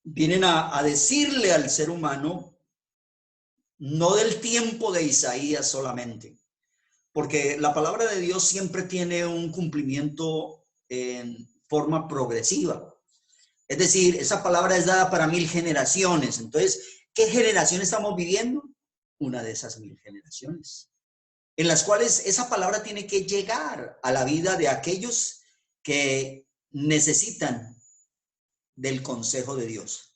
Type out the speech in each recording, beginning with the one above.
vienen a decirle al ser humano, no del tiempo de Isaías solamente, porque la palabra de Dios siempre tiene un cumplimiento en forma progresiva. Es decir, esa palabra es dada para 1000 generaciones. Entonces, ¿qué generación estamos viviendo? Una de esas 1000 generaciones, en las cuales esa palabra tiene que llegar a la vida de aquellos que necesitan del consejo de Dios.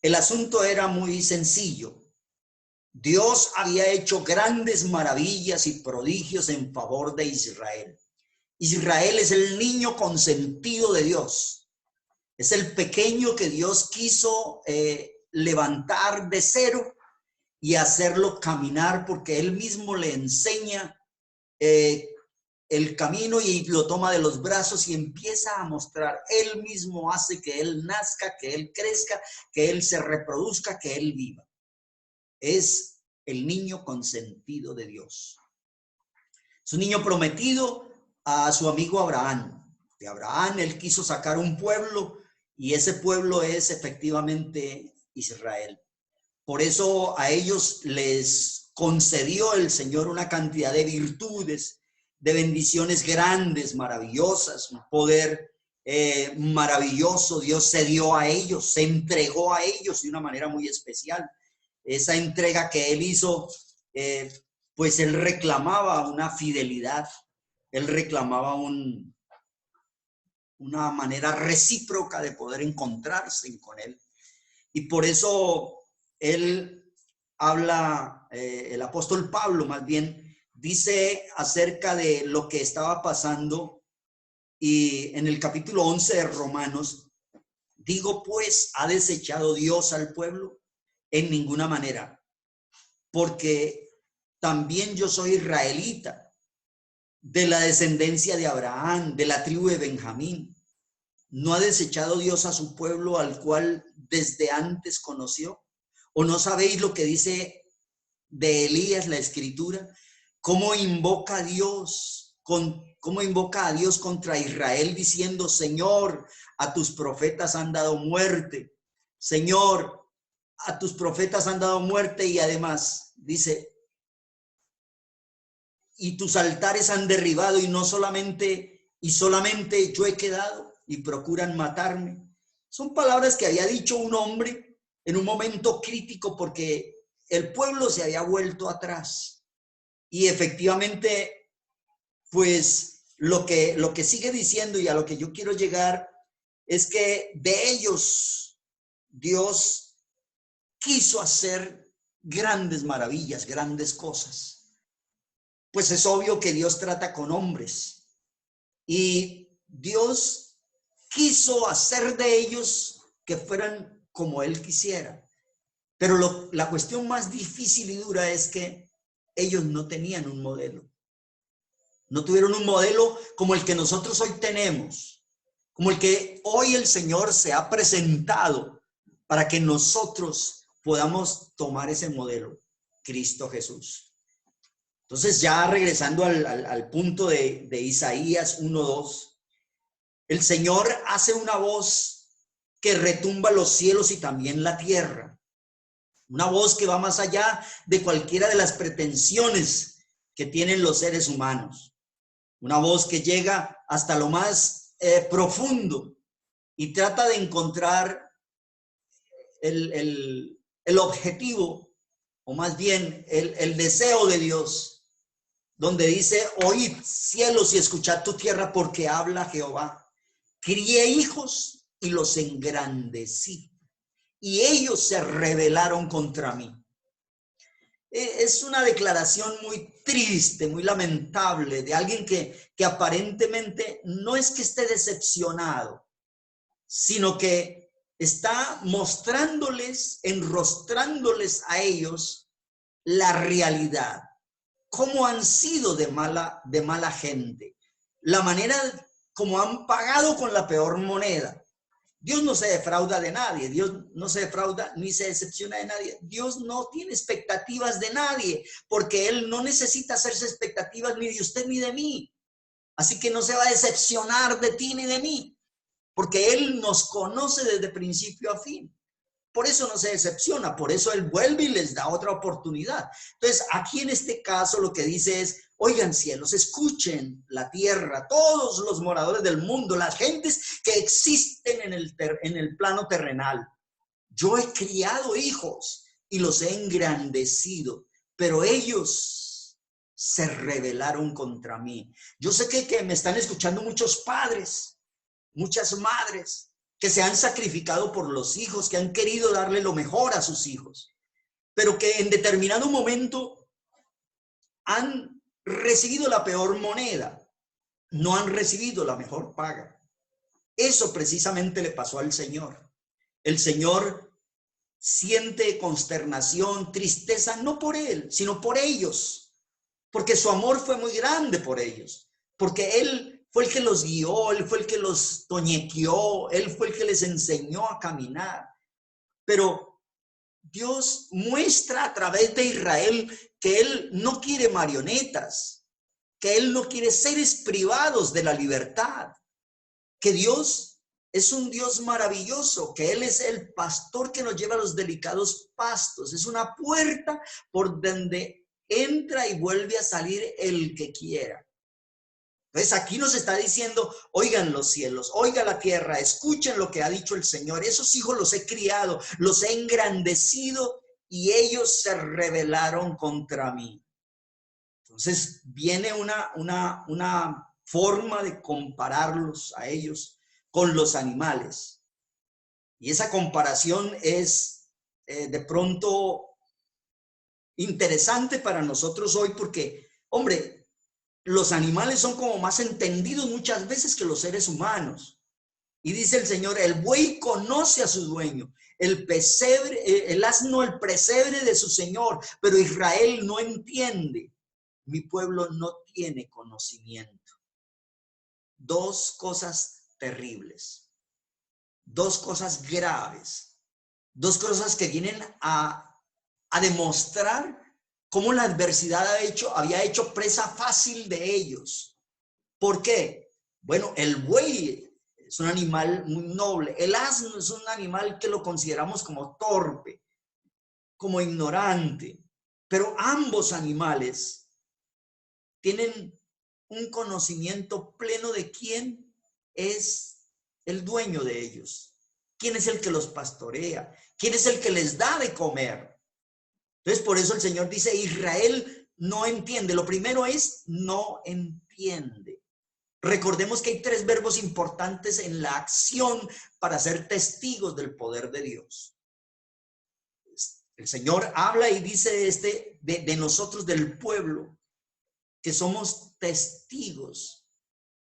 El asunto era muy sencillo. Dios había hecho grandes maravillas y prodigios en favor de Israel. Israel es el niño consentido de Dios. Es el pequeño que Dios quiso levantar de cero y hacerlo caminar, porque Él mismo le enseña el camino y lo toma de los brazos y empieza a mostrar. Él mismo hace que Él nazca, que Él crezca, que Él se reproduzca, que Él viva. Es el niño consentido de Dios. Es un niño prometido a su amigo Abraham. De Abraham él quiso sacar un pueblo y ese pueblo es efectivamente Israel. Por eso a ellos les concedió el Señor una cantidad de virtudes, de bendiciones grandes, maravillosas, un poder maravilloso. Dios se dio a ellos, se entregó a ellos de una manera muy especial. Esa entrega que Él hizo, pues Él reclamaba una fidelidad, Él reclamaba una manera recíproca de poder encontrarse con Él. Y por eso Él habla, el apóstol Pablo más bien, dice acerca de lo que estaba pasando, y en el capítulo 11 de Romanos, digo pues, ¿ha desechado Dios al pueblo? En ninguna manera, porque también yo soy israelita, de la descendencia de Abraham, de la tribu de Benjamín. ¿No ha desechado Dios a su pueblo al cual desde antes conoció? ¿O no sabéis lo que dice de Elías la escritura? ¿Cómo invoca a Dios? ¿Cómo invoca a Dios contra Israel diciendo, Señor, a tus profetas han dado muerte? Señor, a tus profetas han dado muerte, y además dice, y tus altares han derribado, y no solamente, y solamente yo he quedado, y procuran matarme. Son palabras que había dicho un hombre en un momento crítico, porque el pueblo se había vuelto atrás. Y efectivamente, pues lo que sigue diciendo y a lo que yo quiero llegar es que de ellos Dios quiso hacer grandes maravillas, grandes cosas. Pues es obvio que Dios trata con hombres y Dios quiso hacer de ellos que fueran como Él quisiera. Pero la cuestión más difícil y dura es que ellos no tenían un modelo. No tuvieron un modelo como el que nosotros hoy tenemos, como el que hoy el Señor se ha presentado para que nosotros podamos tomar ese modelo, Cristo Jesús. Entonces, ya regresando al punto de Isaías 1:2, el Señor hace una voz que retumba los cielos y también la tierra. Una voz que va más allá de cualquiera de las pretensiones que tienen los seres humanos. Una voz que llega hasta lo más profundo y trata de encontrar el objetivo, o más bien el deseo de Dios, donde dice, oíd cielos y escuchad tu tierra, porque habla Jehová. Crié hijos y los engrandecí, y ellos se rebelaron contra mí. Es una declaración muy triste, muy lamentable, de alguien que aparentemente no es que esté decepcionado, sino que está mostrándoles, enrostrándoles a ellos la realidad, cómo han sido de mala gente, la manera como han pagado con la peor moneda. Dios no se defrauda de nadie, Dios no se defrauda ni se decepciona de nadie. Dios no tiene expectativas de nadie, porque Él no necesita hacerse expectativas ni de usted ni de mí. Así que no se va a decepcionar de ti ni de mí. porque Él nos conoce desde principio a fin. Por eso no se decepciona, por eso Él vuelve y les da otra oportunidad. Entonces, aquí en este caso lo que dice es, oigan cielos, escuchen la tierra, todos los moradores del mundo, las gentes que existen en el plano terrenal. Yo he criado hijos y los he engrandecido, pero ellos se rebelaron contra mí. Yo sé que me están escuchando muchos padres, muchas madres, que se han sacrificado por los hijos, que han querido darle lo mejor a sus hijos, pero que en determinado momento han recibido la peor moneda, no han recibido la mejor paga. Eso precisamente le pasó al Señor. El Señor siente consternación, tristeza, no por Él, sino por ellos, porque su amor fue muy grande por ellos, porque Él fue el que los guió, Él fue el que los toñequeó, Él fue el que les enseñó a caminar. Pero Dios muestra a través de Israel que Él no quiere marionetas, que Él no quiere seres privados de la libertad, que Dios es un Dios maravilloso, que Él es el pastor que nos lleva a los delicados pastos, es una puerta por donde entra y vuelve a salir el que quiera. Entonces aquí nos está diciendo, oigan los cielos, oiga la tierra, escuchen lo que ha dicho el Señor. Esos hijos los he criado, los he engrandecido y ellos se rebelaron contra mí. Entonces viene una forma de compararlos a ellos con los animales. Y esa comparación es de pronto interesante para nosotros hoy porque, hombre, los animales son como más entendidos muchas veces que los seres humanos. Y dice el Señor, el buey conoce a su dueño, el pesebre, el asno, el pesebre de su Señor, pero Israel no entiende. Mi pueblo no tiene conocimiento. Dos cosas terribles, dos cosas graves, dos cosas que vienen a demostrar cómo la adversidad había hecho presa fácil de ellos. ¿Por qué? Bueno, el buey es un animal muy noble. El asno es un animal que lo consideramos como torpe, como ignorante. Pero ambos animales tienen un conocimiento pleno de quién es el dueño de ellos. ¿Quién es el que los pastorea? ¿Quién es el que les da de comer? Entonces, por eso el Señor dice, Israel no entiende. Lo primero es, no entiende. Recordemos que hay tres verbos importantes en la acción para ser testigos del poder de Dios. El Señor habla y dice de nosotros, del pueblo, que somos testigos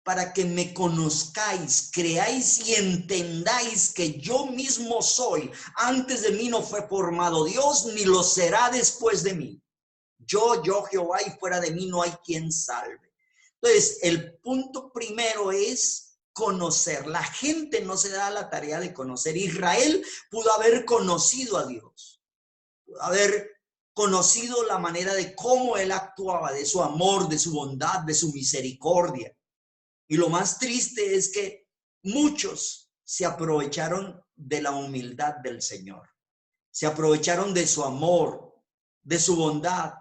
para que me conozcáis, creáis y entendáis que yo mismo soy. Antes de mí no fue formado Dios, ni lo será después de mí. Yo Jehová, y fuera de mí no hay quien salve. Entonces, el punto primero es conocer. La gente no se da la tarea de conocer. Israel pudo haber conocido a Dios, pudo haber conocido la manera de cómo Él actuaba, de su amor, de su bondad, de su misericordia. Y lo más triste es que muchos se aprovecharon de la humildad del Señor, se aprovecharon de su amor, de su bondad.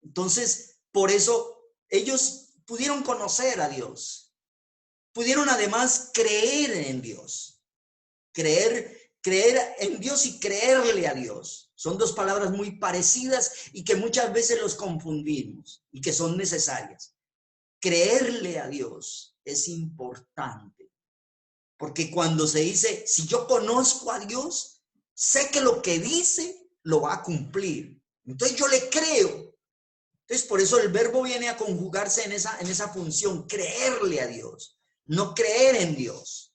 Entonces, por eso ellos pudieron conocer a Dios, pudieron además creer en Dios, creer en Dios y creerle a Dios. Son dos palabras muy parecidas y que muchas veces los confundimos y que son necesarias. Creerle a Dios es importante, porque cuando se dice, si yo conozco a Dios, sé que lo que dice lo va a cumplir. Entonces yo le creo. Entonces por eso el verbo viene a conjugarse en esa función, creerle a Dios, no creer en Dios.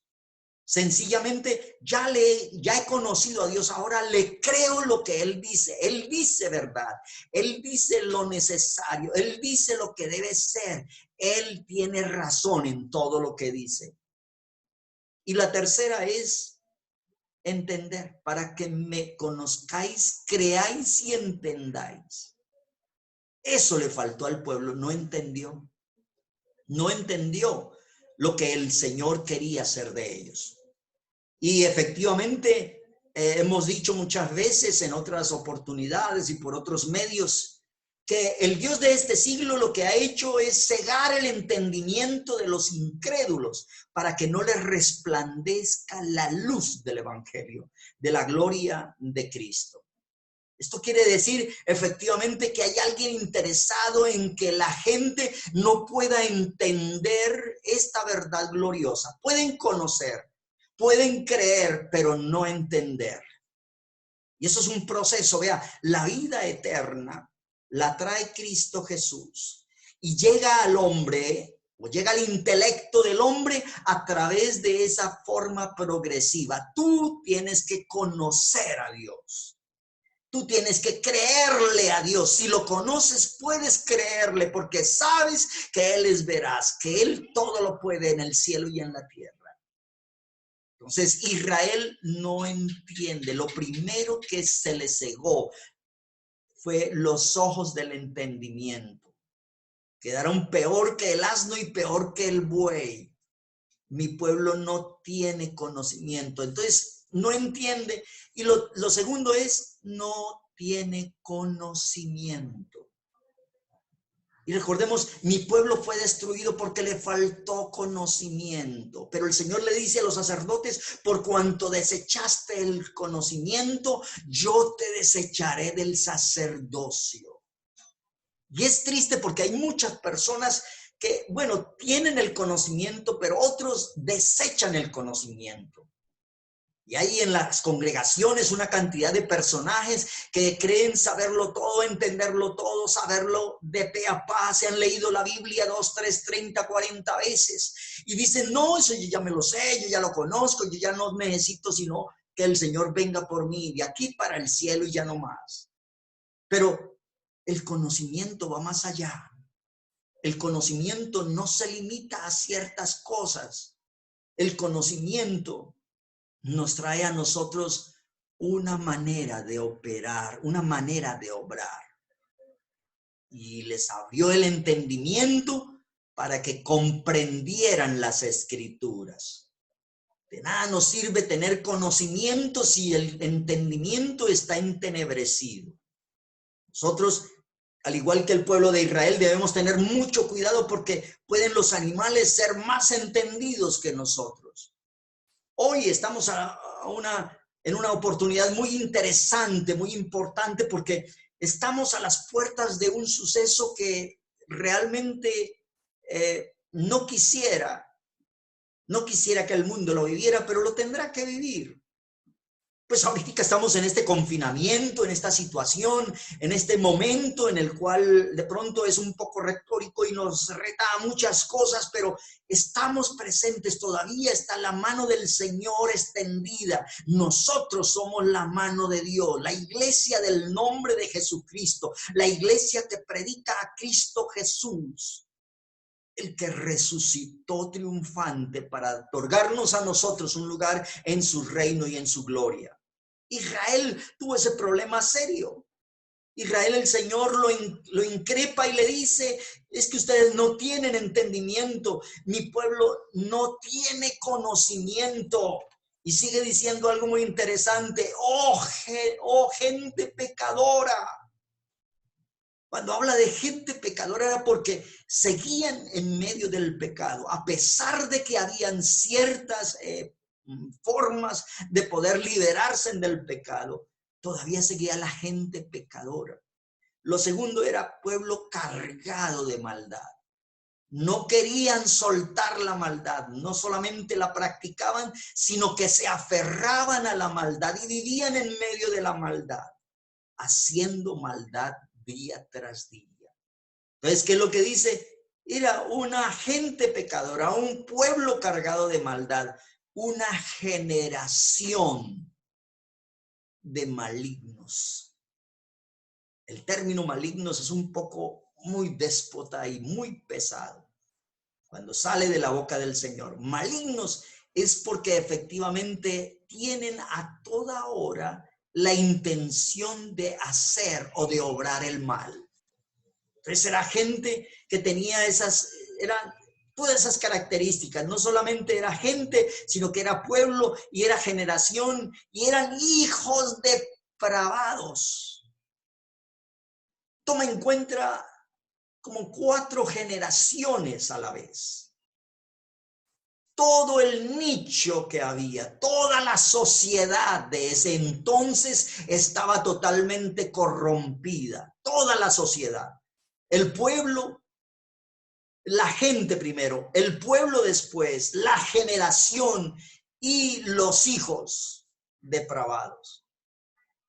Sencillamente ya he conocido a Dios, ahora le creo lo que Él dice verdad, Él dice lo necesario, Él dice lo que debe ser, Él tiene razón en todo lo que dice. Y la tercera es entender, para que me conozcáis, creáis y entendáis. Eso le faltó al pueblo, no entendió. lo que el Señor quería hacer de ellos. Y efectivamente, hemos dicho muchas veces en otras oportunidades y por otros medios, que el Dios de este siglo lo que ha hecho es cegar el entendimiento de los incrédulos para que no les resplandezca la luz del Evangelio, de la gloria de Cristo. Esto quiere decir efectivamente que hay alguien interesado en que la gente no pueda entender esta verdad gloriosa. Pueden conocer, pueden creer, pero no entender. Y eso es un proceso. Vea, la vida eterna la trae Cristo Jesús y llega al hombre o llega al intelecto del hombre a través de esa forma progresiva. Tú tienes que conocer a Dios. Tú tienes que creerle a Dios. Si lo conoces, puedes creerle porque sabes que Él es veraz, que Él todo lo puede en el cielo y en la tierra. Entonces, Israel no entiende. Lo primero que se le cegó fue los ojos del entendimiento. Quedaron peor que el asno y peor que el buey. Mi pueblo no tiene conocimiento. Entonces, no entiende. Y lo segundo es, no tiene conocimiento. Y recordemos, mi pueblo fue destruido porque le faltó conocimiento. Pero el Señor le dice a los sacerdotes, por cuanto desechaste el conocimiento, yo te desecharé del sacerdocio. Y es triste porque hay muchas personas que, bueno, tienen el conocimiento, pero otros desechan el conocimiento. Y hay en las congregaciones una cantidad de personajes que creen saberlo todo, entenderlo todo, saberlo de pe a pa. Se han leído la Biblia 2, 3, 30, 40 veces. Y dicen, no, eso yo ya me lo sé, yo ya lo conozco, yo ya no necesito sino que el Señor venga por mí de aquí para el cielo y ya no más. Pero el conocimiento va más allá. El conocimiento no se limita a ciertas cosas. El conocimiento nos trae a nosotros una manera de operar, una manera de obrar. Y les abrió el entendimiento para que comprendieran las escrituras. De nada nos sirve tener conocimiento si el entendimiento está entenebrecido. Nosotros, al igual que el pueblo de Israel, debemos tener mucho cuidado porque pueden los animales ser más entendidos que nosotros. Hoy estamos en una oportunidad muy interesante, muy importante, porque estamos a las puertas de un suceso que realmente no quisiera que el mundo lo viviera, pero lo tendrá que vivir. Pues ahorita estamos en este confinamiento, en esta situación, en este momento en el cual de pronto es un poco retórico y nos reta a muchas cosas, pero estamos presentes, todavía está la mano del Señor extendida. Nosotros somos la mano de Dios, la iglesia del nombre de Jesucristo, la iglesia que predica a Cristo Jesús, el que resucitó triunfante para otorgarnos a nosotros un lugar en su reino y en su gloria. Israel tuvo ese problema serio. Israel, el Señor lo increpa y le dice, es que ustedes no tienen entendimiento, mi pueblo no tiene conocimiento. Y sigue diciendo algo muy interesante, oh gente pecadora. Cuando habla de gente pecadora era porque seguían en medio del pecado, a pesar de que habían ciertas formas de poder liberarse del pecado, todavía seguía la gente pecadora. Lo segundo era pueblo cargado de maldad. No querían soltar la maldad, no solamente la practicaban, sino que se aferraban a la maldad y vivían en medio de la maldad, haciendo maldad día tras día. Entonces, ¿qué es lo que dice? Era una gente pecadora, un pueblo cargado de maldad, una generación de malignos. El término malignos es un poco muy déspota y muy pesado cuando sale de la boca del Señor. Malignos es porque efectivamente tienen a toda hora la intención de hacer o de obrar el mal. Entonces era gente que tenía eran Todas esas características, no solamente era gente, sino que era pueblo y era generación y eran hijos depravados. Toma en cuenta como 4 generaciones a la vez. Todo el nicho que había, toda la sociedad de ese entonces estaba totalmente corrompida. Toda la sociedad. El pueblo, la gente primero, el pueblo después, la generación y los hijos depravados.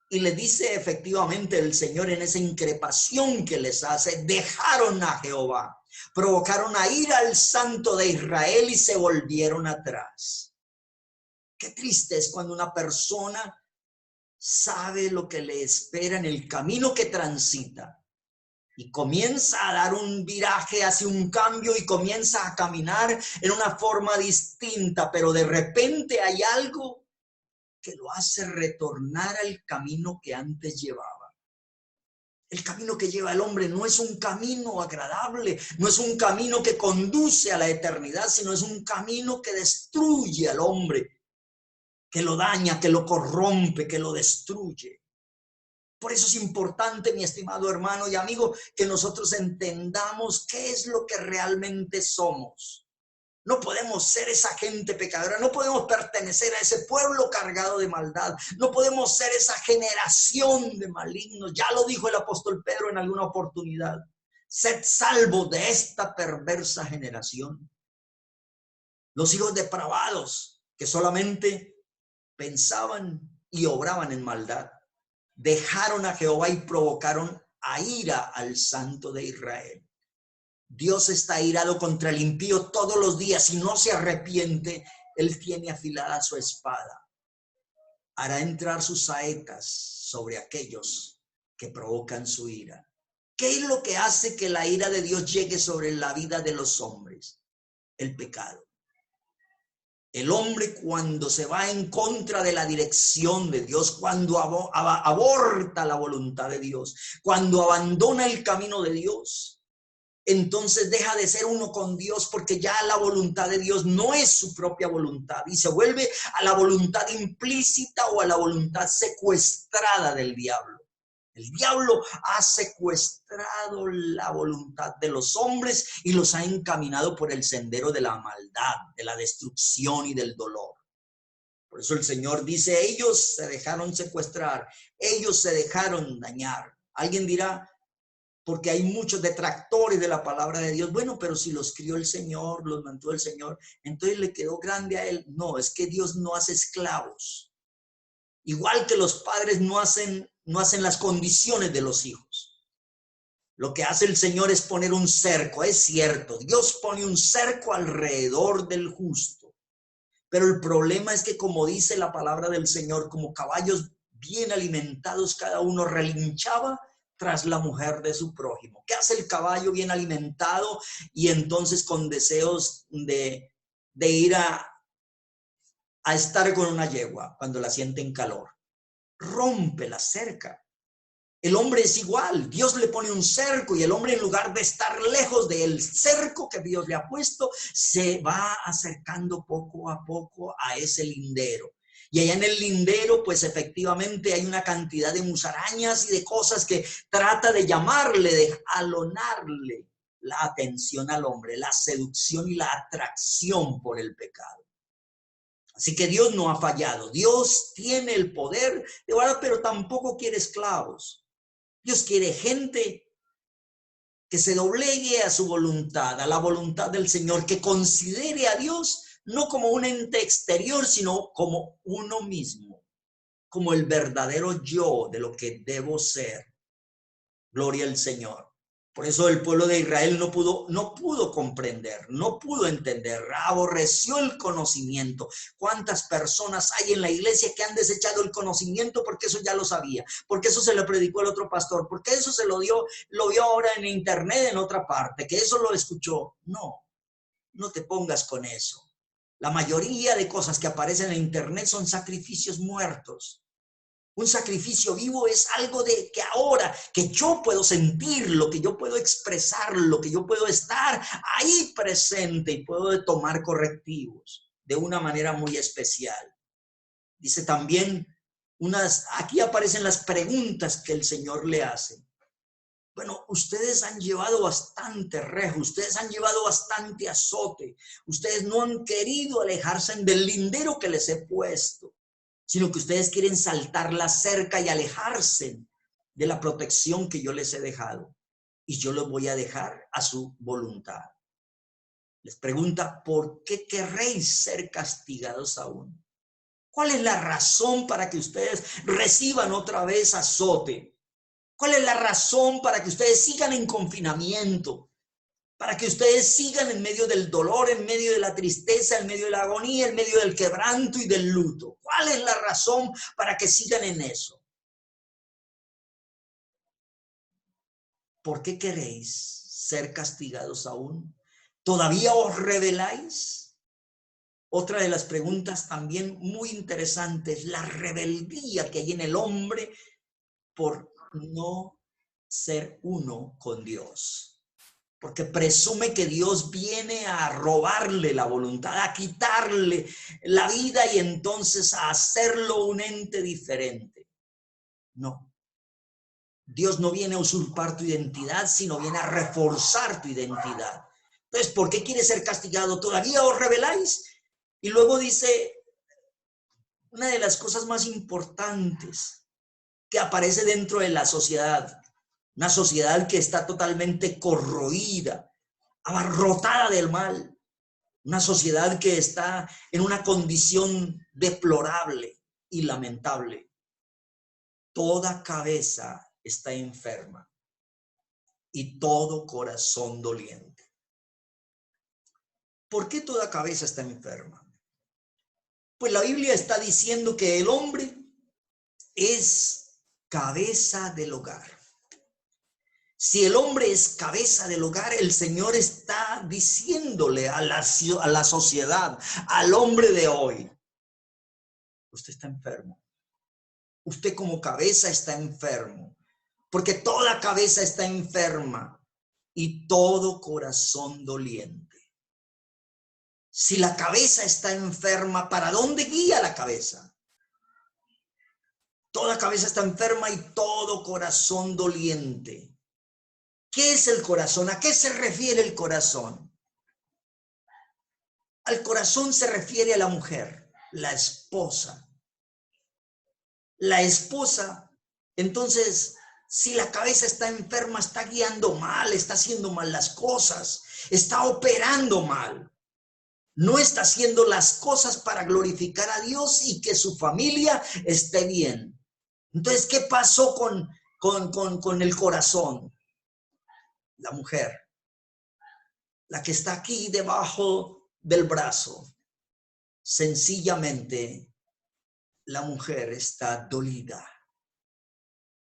Y le dice efectivamente el Señor en esa increpación que les hace, dejaron a Jehová, provocaron a ira al Santo de Israel y se volvieron atrás. Qué triste es cuando una persona sabe lo que le espera en el camino que transita y comienza a dar un viraje hacia un cambio y comienza a caminar en una forma distinta, pero de repente hay algo que lo hace retornar al camino que antes llevaba. El camino que lleva el hombre no es un camino agradable, no es un camino que conduce a la eternidad, sino es un camino que destruye al hombre, que lo daña, que lo corrompe, que lo destruye. Por eso es importante, mi estimado hermano y amigo, que nosotros entendamos qué es lo que realmente somos. No podemos ser esa gente pecadora, no podemos pertenecer a ese pueblo cargado de maldad, no podemos ser esa generación de malignos. Ya lo dijo el apóstol Pedro en alguna oportunidad. Sed salvos de esta perversa generación. Los hijos depravados que solamente pensaban y obraban en maldad, dejaron a Jehová y provocaron a ira al Santo de Israel. Dios está airado contra el impío todos los días. Si no se arrepiente, él tiene afilada su espada. Hará entrar sus saetas sobre aquellos que provocan su ira. ¿Qué es lo que hace que la ira de Dios llegue sobre la vida de los hombres? El pecado. El hombre cuando se va en contra de la dirección de Dios, cuando aborta la voluntad de Dios, cuando abandona el camino de Dios, entonces deja de ser uno con Dios, porque ya la voluntad de Dios no es su propia voluntad y se vuelve a la voluntad implícita o a la voluntad secuestrada del diablo. El diablo ha secuestrado la voluntad de los hombres y los ha encaminado por el sendero de la maldad, de la destrucción y del dolor. Por eso el Señor dice, ellos se dejaron secuestrar, ellos se dejaron dañar. Alguien dirá, porque hay muchos detractores de la palabra de Dios. Bueno, pero si los crió el Señor, los mantuvo el Señor, entonces le quedó grande a él. No, es que Dios no hace esclavos. Igual que los padres no hacen las condiciones de los hijos. Lo que hace el Señor es poner un cerco, es cierto. Dios pone un cerco alrededor del justo. Pero el problema es que, como dice la palabra del Señor, como caballos bien alimentados, cada uno relinchaba tras la mujer de su prójimo. ¿Qué hace el caballo bien alimentado y entonces con deseos de ir a estar con una yegua cuando la siente en calor? Rompe la cerca. El hombre es igual. Dios le pone un cerco y el hombre, en lugar de estar lejos del cerco que Dios le ha puesto, se va acercando poco a poco a ese lindero. Y allá en el lindero, pues efectivamente hay una cantidad de musarañas y de cosas que trata de llamarle, de jalonarle la atención al hombre, la seducción y la atracción por el pecado. Así que Dios no ha fallado. Dios tiene el poder de guardar, pero tampoco quiere esclavos. Dios quiere gente que se doblegue a su voluntad, a la voluntad del Señor, que considere a Dios no como un ente exterior, sino como uno mismo, como el verdadero yo de lo que debo ser. Gloria al Señor. Por eso el pueblo de Israel no pudo comprender, no pudo entender, aborreció el conocimiento. ¿Cuántas personas hay en la iglesia que han desechado el conocimiento porque eso ya lo sabía? Porque eso se le predicó el otro pastor, porque eso se lo vio ahora en internet en otra parte, que eso lo escuchó. No te pongas con eso. La mayoría de cosas que aparecen en internet son sacrificios muertos. Un sacrificio vivo es algo de que ahora, que yo puedo sentirlo, que yo puedo expresarlo, que yo puedo estar ahí presente y puedo tomar correctivos de una manera muy especial. Dice también aquí aparecen las preguntas que el Señor le hace. Bueno, ustedes han llevado bastante rejo, ustedes han llevado bastante azote, ustedes no han querido alejarse del lindero que les he puesto, sino que ustedes quieren saltar la cerca y alejarse de la protección que yo les he dejado. Y yo los voy a dejar a su voluntad. Les pregunta, ¿por qué querréis ser castigados aún? ¿Cuál es la razón para que ustedes reciban otra vez azote? ¿Cuál es la razón para que ustedes sigan en confinamiento? Para que ustedes sigan en medio del dolor, en medio de la tristeza, en medio de la agonía, en medio del quebranto y del luto. ¿Cuál es la razón para que sigan en eso? ¿Por qué queréis ser castigados aún? ¿Todavía os rebeláis? Otra de las preguntas también muy interesantes, la rebeldía que hay en el hombre por no ser uno con Dios. Porque presume que Dios viene a robarle la voluntad, a quitarle la vida y entonces a hacerlo un ente diferente. No. Dios no viene a usurpar tu identidad, sino viene a reforzar tu identidad. Entonces, ¿por qué quieres ser castigado? ¿Todavía os rebeláis? Y luego dice una de las cosas más importantes que aparece dentro de la sociedad. Una sociedad que está totalmente corroída, abarrotada del mal. Una sociedad que está en una condición deplorable y lamentable. Toda cabeza está enferma y todo corazón doliente. ¿Por qué toda cabeza está enferma? Pues la Biblia está diciendo que el hombre es cabeza del hogar. Si el hombre es cabeza del hogar, el Señor está diciéndole a la sociedad, al hombre de hoy, usted está enfermo. Usted como cabeza está enfermo, porque toda cabeza está enferma y todo corazón doliente. Si la cabeza está enferma, ¿para dónde guía la cabeza? Toda cabeza está enferma y todo corazón doliente. ¿Qué es el corazón? ¿A qué se refiere el corazón? Al corazón se refiere a la mujer, la esposa. La esposa, entonces, si la cabeza está enferma, está guiando mal, está haciendo mal las cosas, está operando mal. No está haciendo las cosas para glorificar a Dios y que su familia esté bien. Entonces, ¿qué pasó con el corazón? La mujer, la que está aquí debajo del brazo, sencillamente la mujer está dolida,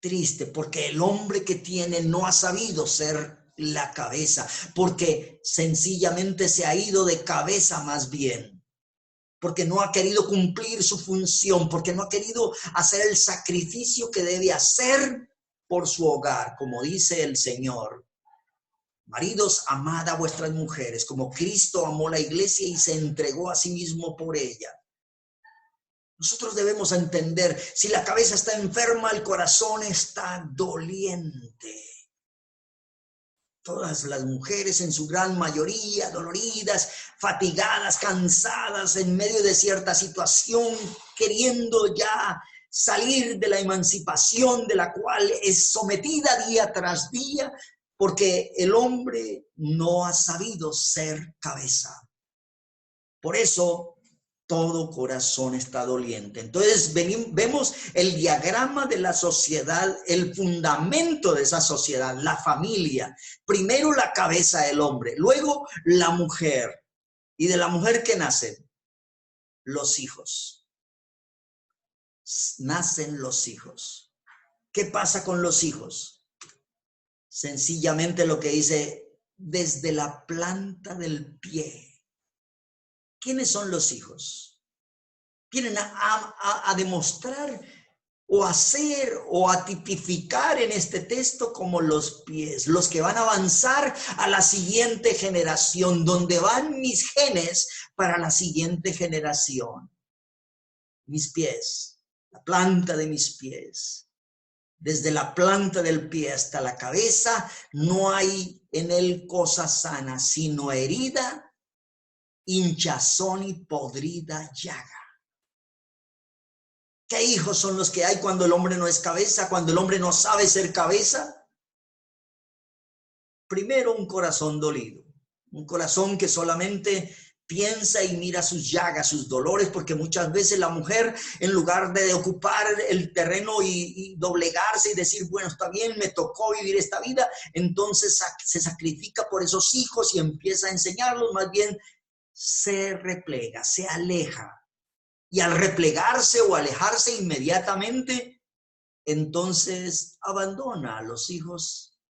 triste, porque el hombre que tiene no ha sabido ser la cabeza, porque sencillamente se ha ido de cabeza más bien, porque no ha querido cumplir su función, porque no ha querido hacer el sacrificio que debe hacer por su hogar, como dice el Señor. Maridos, amad a vuestras mujeres, como Cristo amó la iglesia y se entregó a sí mismo por ella. Nosotros debemos entender, si la cabeza está enferma, el corazón está doliente. Todas las mujeres, en su gran mayoría, doloridas, fatigadas, cansadas, en medio de cierta situación, queriendo ya salir de la emancipación de la cual es sometida día tras día, porque el hombre no ha sabido ser cabeza. Por eso todo corazón está doliente. Entonces vemos el diagrama de la sociedad, el fundamento de esa sociedad, la familia. Primero la cabeza del hombre, luego la mujer. ¿Y de la mujer qué nacen? Los hijos. Nacen los hijos. ¿Qué pasa con los hijos? Sencillamente lo que dice, desde la planta del pie. ¿Quiénes son los hijos? Vienen a demostrar o hacer o a tipificar en este texto como los pies, los que van a avanzar a la siguiente generación, donde van mis genes para la siguiente generación. Mis pies, la planta de mis pies. Desde la planta del pie hasta la cabeza, no hay en él cosa sana, sino herida, hinchazón y podrida llaga. ¿Qué hijos son los que hay cuando el hombre no es cabeza, cuando el hombre no sabe ser cabeza? Primero, un corazón dolido, un corazón que solamente piensa y mira sus llagas, sus dolores, porque muchas veces la mujer, en lugar de ocupar el terreno y doblegarse y decir, bueno, está bien, me tocó vivir esta vida, entonces se sacrifica por esos hijos y empieza a enseñarlos, más bien se replega, se aleja. Y al replegarse o alejarse inmediatamente, entonces abandona a los hijos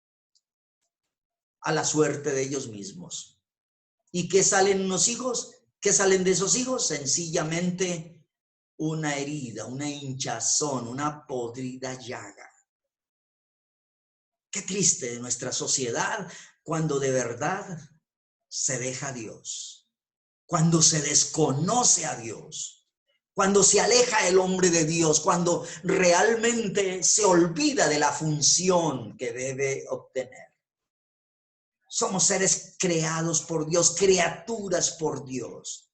a la suerte de ellos mismos. ¿Y qué salen unos hijos? ¿Qué salen de esos hijos? Sencillamente una herida, una hinchazón, una podrida llaga. Qué triste de nuestra sociedad cuando de verdad se deja a Dios, cuando se desconoce a Dios, cuando se aleja el hombre de Dios, cuando realmente se olvida de la función que debe obtener. Somos seres creados por Dios, criaturas por Dios.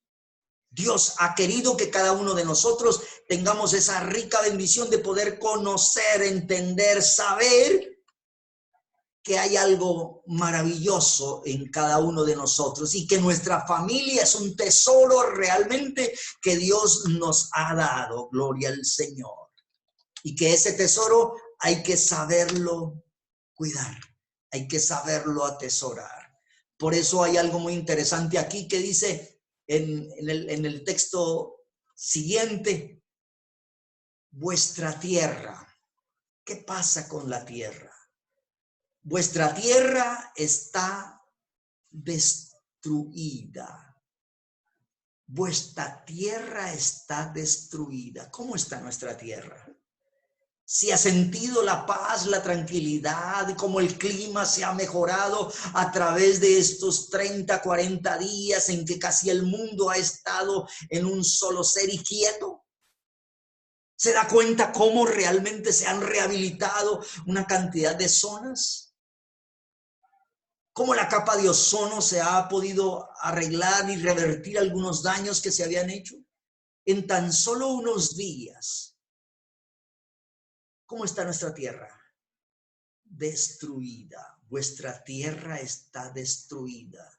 Dios ha querido que cada uno de nosotros tengamos esa rica bendición de poder conocer, entender, saber que hay algo maravilloso en cada uno de nosotros y que nuestra familia es un tesoro realmente que Dios nos ha dado. Gloria al Señor. Y que ese tesoro hay que saberlo cuidar, hay que saberlo atesorar. Por eso hay algo muy interesante aquí que dice en el texto siguiente, vuestra tierra. ¿Qué pasa con la tierra? Vuestra tierra está destruida. Vuestra tierra está destruida. ¿Cómo está nuestra tierra? Si ha sentido la paz, la tranquilidad, cómo el clima se ha mejorado a través de estos 30, 40 días en que casi el mundo ha estado en un solo ser y quieto. ¿Se da cuenta cómo realmente se han rehabilitado una cantidad de zonas? ¿Cómo la capa de ozono se ha podido arreglar y revertir algunos daños que se habían hecho? En tan solo unos días. ¿Cómo está nuestra tierra? Destruida. Vuestra tierra está destruida.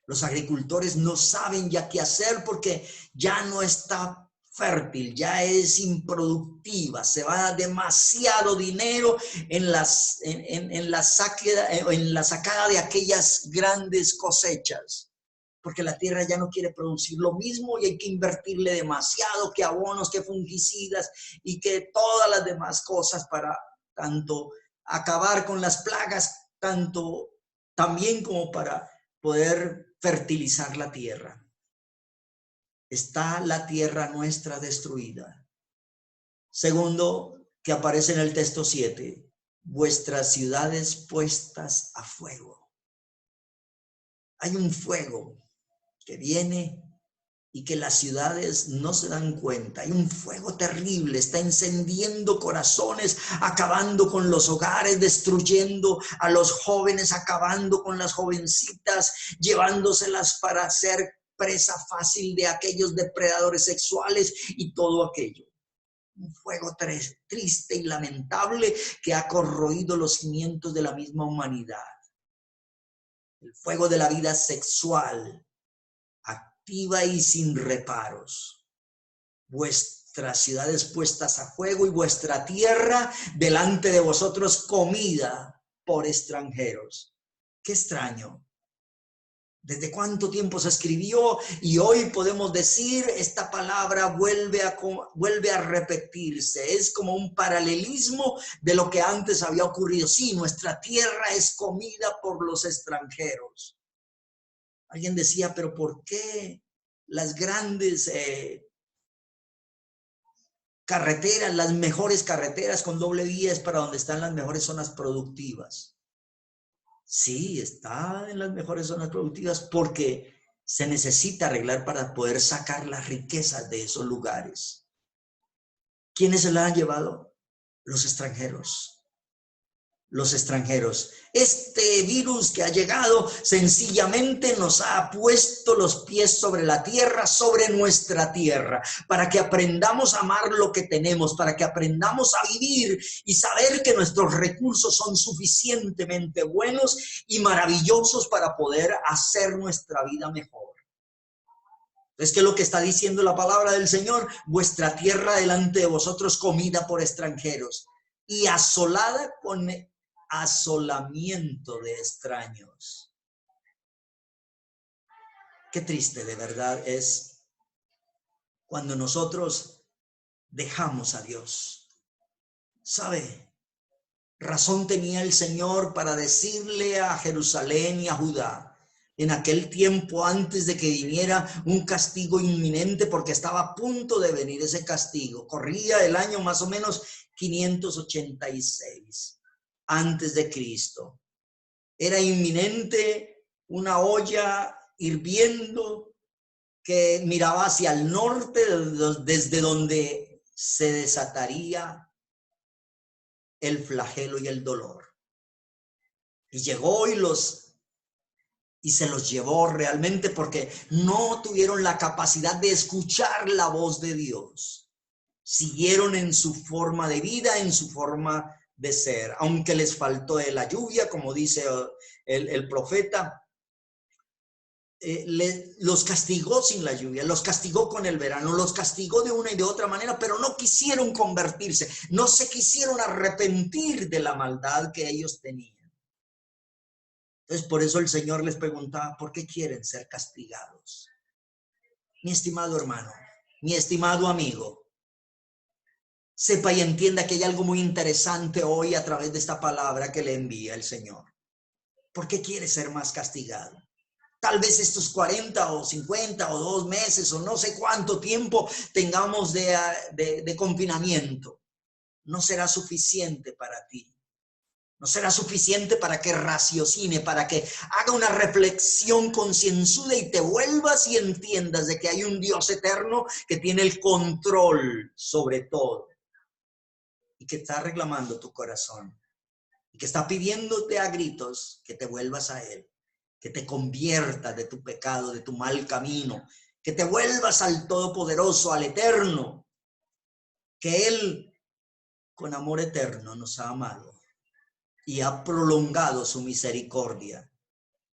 Los agricultores no saben ya qué hacer porque ya no está fértil, ya es improductiva, se va demasiado dinero en la sacada de aquellas grandes cosechas, porque la tierra ya no quiere producir lo mismo y hay que invertirle demasiado, que abonos, que fungicidas y que todas las demás cosas para tanto acabar con las plagas, tanto también como para poder fertilizar la tierra. Está la tierra nuestra destruida. Segundo, que aparece en el texto 7, vuestras ciudades puestas a fuego. Hay un fuego que viene y que las ciudades no se dan cuenta. Hay un fuego terrible, está encendiendo corazones, acabando con los hogares, destruyendo a los jóvenes, acabando con las jovencitas, llevándoselas para ser presa fácil de aquellos depredadores sexuales y todo aquello. Un fuego triste y lamentable que ha corroído los cimientos de la misma humanidad. El fuego de la vida sexual, activa y sin reparos. Vuestras ciudades puestas a fuego y vuestra tierra delante de vosotros comida por extranjeros. Qué extraño. ¿Desde cuánto tiempo se escribió? Y hoy podemos decir, esta palabra vuelve a repetirse. Es como un paralelismo de lo que antes había ocurrido. Sí, nuestra tierra es comida por los extranjeros. Alguien decía, pero ¿por qué las grandes carreteras, las mejores carreteras con doble vía es para donde están las mejores zonas productivas. Sí, está en las mejores zonas productivas porque se necesita arreglar para poder sacar las riquezas de esos lugares. ¿Quiénes se la han llevado? Los extranjeros. Los extranjeros. Este virus que ha llegado sencillamente nos ha puesto los pies sobre la tierra, sobre nuestra tierra, para que aprendamos a amar lo que tenemos, para que aprendamos a vivir y saber que nuestros recursos son suficientemente buenos y maravillosos para poder hacer nuestra vida mejor. Es que lo que está diciendo la palabra del Señor, vuestra tierra delante de vosotros comida por extranjeros y asolada con asolamiento de extraños. Qué triste de verdad es cuando nosotros dejamos a Dios. ¿Sabe? Razón tenía el Señor para decirle a Jerusalén y a Judá en aquel tiempo antes de que viniera un castigo inminente, porque estaba a punto de venir ese castigo. Corría el año más o menos 586 antes de Cristo. Era inminente una olla hirviendo que miraba hacia el norte, desde donde se desataría el flagelo y el dolor. Y llegó y se los llevó realmente porque no tuvieron la capacidad de escuchar la voz de Dios. Siguieron en su forma de vida, en su forma de ser, aunque les faltó de la lluvia, como dice el profeta. Los castigó sin la lluvia, los castigó con el verano, los castigó de una y de otra manera, pero no quisieron convertirse, no se quisieron arrepentir de la maldad que ellos tenían. Entonces, por eso el Señor les preguntaba, ¿por qué quieren ser castigados? Mi estimado hermano, mi estimado amigo, sepa y entienda que hay algo muy interesante hoy a través de esta palabra que le envía el Señor. ¿Por qué quiere ser más castigado? Tal vez estos 40 o 50 o 2 meses o no sé cuánto tiempo tengamos de confinamiento no será suficiente para ti. No será suficiente para que raciocine, para que haga una reflexión concienzuda y te vuelvas y entiendas de que hay un Dios eterno que tiene el control sobre todo y que está reclamando tu corazón y que está pidiéndote a gritos que te vuelvas a Él, que te conviertas de tu pecado, de tu mal camino, que te vuelvas al Todopoderoso, al Eterno, que Él con amor eterno nos ha amado y ha prolongado su misericordia.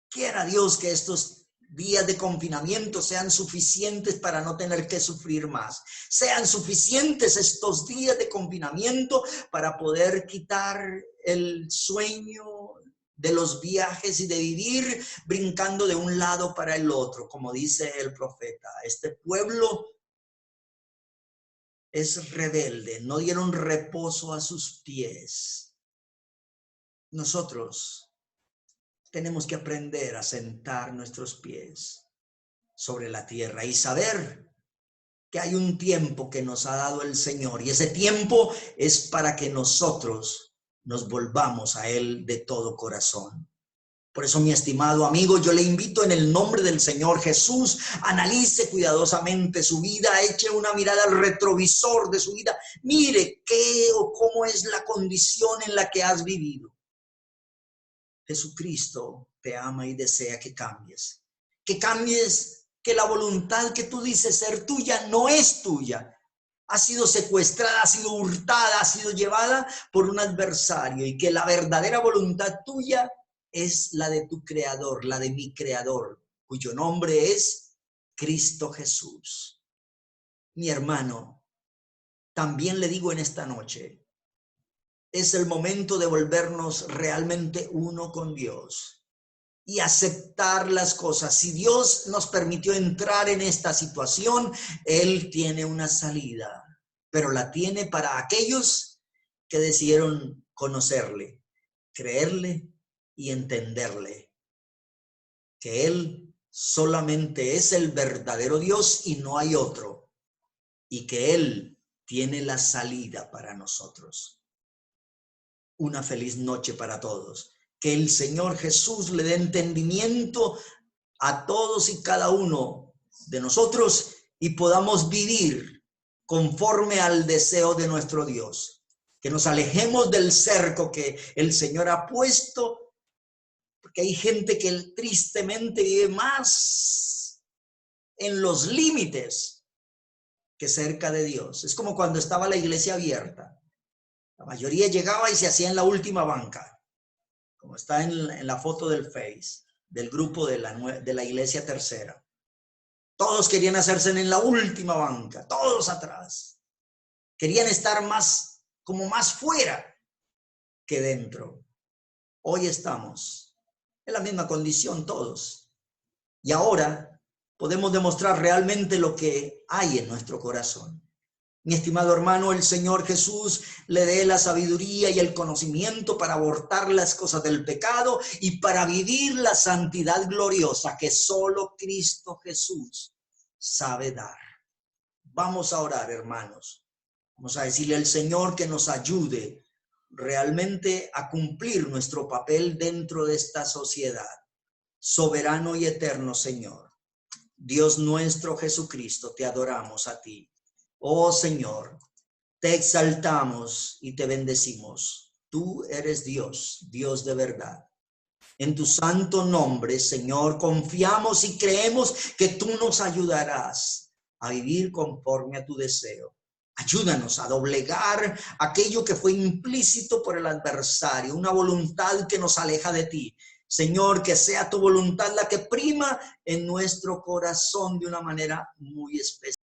Quiera Dios que estos días de confinamiento sean suficientes para no tener que sufrir más. Sean suficientes estos días de confinamiento para poder quitar el sueño de los viajes y de vivir brincando de un lado para el otro, como dice el profeta. Este pueblo es rebelde, no dieron reposo a sus pies. Nosotros tenemos que aprender a sentar nuestros pies sobre la tierra y saber que hay un tiempo que nos ha dado el Señor y ese tiempo es para que nosotros nos volvamos a Él de todo corazón. Por eso, mi estimado amigo, yo le invito en el nombre del Señor Jesús, analice cuidadosamente su vida, eche una mirada al retrovisor de su vida, mire qué o cómo es la condición en la que has vivido. Jesucristo te ama y desea que cambies, que la voluntad que tú dices ser tuya no es tuya. Ha sido secuestrada, ha sido hurtada, ha sido llevada por un adversario y que la verdadera voluntad tuya es la de tu Creador, la de mi Creador, cuyo nombre es Cristo Jesús. Mi hermano, también le digo en esta noche, es el momento de volvernos realmente uno con Dios y aceptar las cosas. Si Dios nos permitió entrar en esta situación, Él tiene una salida, pero la tiene para aquellos que decidieron conocerle, creerle y entenderle, que Él solamente es el verdadero Dios y no hay otro, y que Él tiene la salida para nosotros. Una feliz noche para todos. Que el Señor Jesús le dé entendimiento a todos y cada uno de nosotros y podamos vivir conforme al deseo de nuestro Dios. Que nos alejemos del cerco que el Señor ha puesto, porque hay gente que tristemente vive más en los límites que cerca de Dios. Es como cuando estaba la iglesia abierta. La mayoría llegaba y se hacía en la última banca, como está en la foto del Face, del grupo de la iglesia tercera. Todos querían hacerse en la última banca, todos atrás. Querían estar como más fuera que dentro. Hoy estamos en la misma condición todos. Y ahora podemos demostrar realmente lo que hay en nuestro corazón. Mi estimado hermano, el Señor Jesús le dé la sabiduría y el conocimiento para abortar las cosas del pecado y para vivir la santidad gloriosa que solo Cristo Jesús sabe dar. Vamos a orar, hermanos. Vamos a decirle al Señor que nos ayude realmente a cumplir nuestro papel dentro de esta sociedad. Soberano y eterno Señor, Dios nuestro Jesucristo, te adoramos a ti. Oh Señor, te exaltamos y te bendecimos. Tú eres Dios, Dios de verdad. En tu santo nombre, Señor, confiamos y creemos que tú nos ayudarás a vivir conforme a tu deseo. Ayúdanos a doblegar aquello que fue implícito por el adversario, una voluntad que nos aleja de ti. Señor, que sea tu voluntad la que prima en nuestro corazón de una manera muy especial.